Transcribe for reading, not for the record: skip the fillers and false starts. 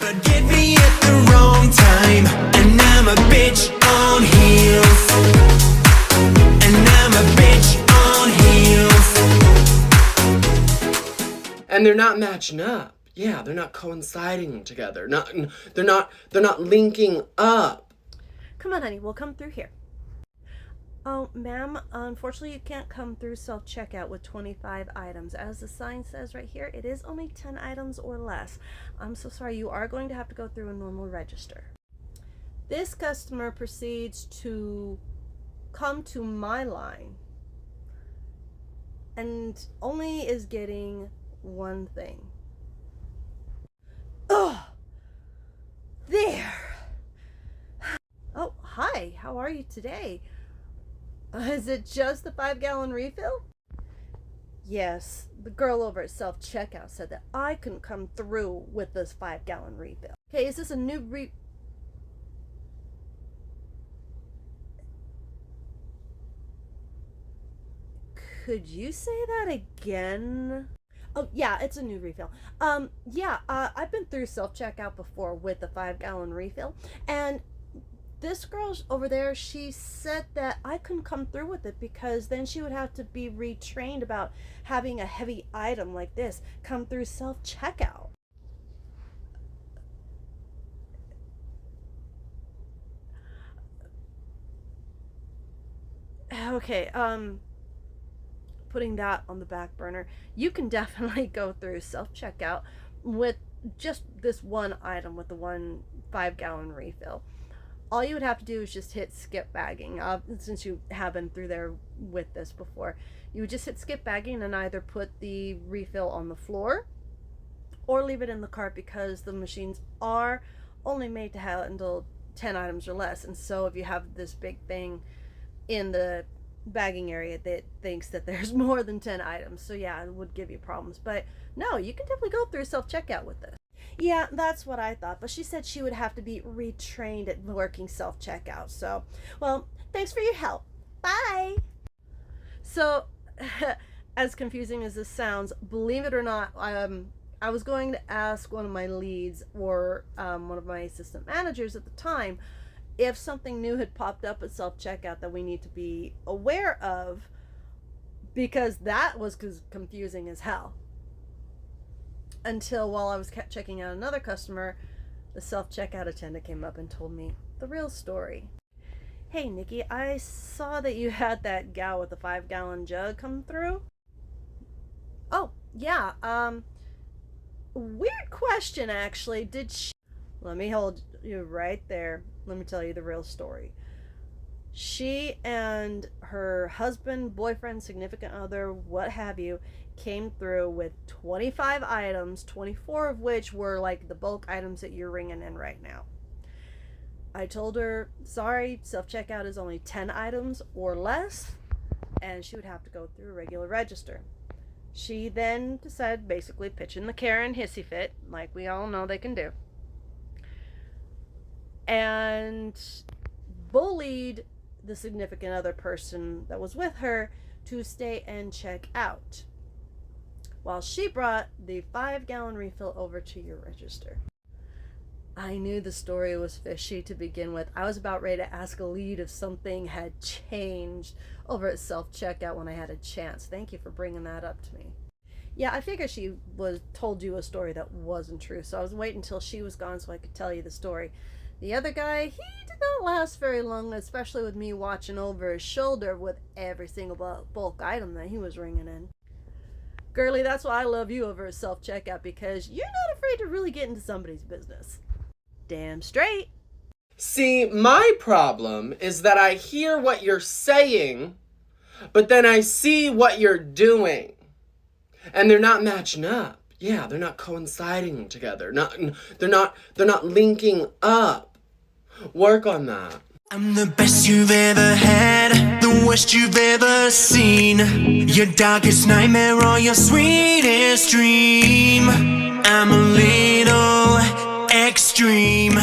gonna get me at the wrong time, and I'm a bitch on heels. And I'm a bitch on heels. And they're not matching up. Yeah, they're not coinciding together. They're not linking up. Come on, honey, we'll come through here. Oh, ma'am, unfortunately you can't come through self-checkout with 25 items. As the sign says right here, it is only 10 items or less. I'm so sorry, you are going to have to go through a normal register. This customer proceeds to come to my line and only is getting one thing. Oh, there. Oh, hi, how are you today? Is it just the 5-gallon refill? Yes, the girl over at self-checkout said that I couldn't come through with this 5-gallon refill. Okay, is this a new Could you say that again? Oh, yeah, it's a new refill. I've been through self-checkout before with the 5-gallon refill, and this girl over there, she said that I couldn't come through with it because then she would have to be retrained about having a heavy item like this come through self-checkout. Okay, putting that on the back burner, you can definitely go through self-checkout with just this one item with the one 5-gallon refill. All you would have to do is just hit skip bagging. Since you have been through there with this before, you would just hit skip bagging and either put the refill on the floor or leave it in the cart, because the machines are only made to handle 10 items or less. And so if you have this big thing in the bagging area that thinks that there's more than 10 items, so yeah, it would give you problems. But no, you can definitely go through self-checkout with this. Yeah, that's what I thought, but she said she would have to be retrained at working self-checkout. So, well, thanks for your help. Bye. So, as confusing as this sounds, believe it or not, I was going to ask one of my leads or one of my assistant managers at the time if something new had popped up at self-checkout that we need to be aware of, because that was confusing as hell. Until while I was checking out another customer, the self-checkout attendant came up and told me the real story. Hey, Nikki, I saw that you had that gal with the 5-gallon jug come through. Oh, yeah, weird question, actually. Did she... Let me hold you right there. Let me tell you the real story. She and her husband, boyfriend, significant other, what have you, came through with 25 items, 24 of which were like the bulk items that you're ringing in right now. I told her, sorry, self-checkout is only 10 items or less, and she would have to go through a regular register. She then decided, basically pitching the Karen hissy fit, like we all know they can do, and bullied the significant other person that was with her to stay and check out while she brought the 5-gallon refill over to your register. I knew the story was fishy to begin with. I was about ready to ask a lead if something had changed over at self-checkout when I had a chance. Thank you for bringing that up to me. Yeah, I figured she told you a story that wasn't true, so I was waiting until she was gone so I could tell you the story. The other guy, he did not last very long, especially with me watching over his shoulder with every single bulk item that he was ringing in. Girlie, that's why I love you over at self-checkout, because you're not afraid to really get into somebody's business. Damn straight. See, my problem is that I hear what you're saying, but then I see what you're doing, and they're not matching up. Yeah, they're not coinciding together. They're not linking up. Work on that. I'm the best you've ever had, the worst you've ever seen, your darkest nightmare or your sweetest dream. I'm a little extreme.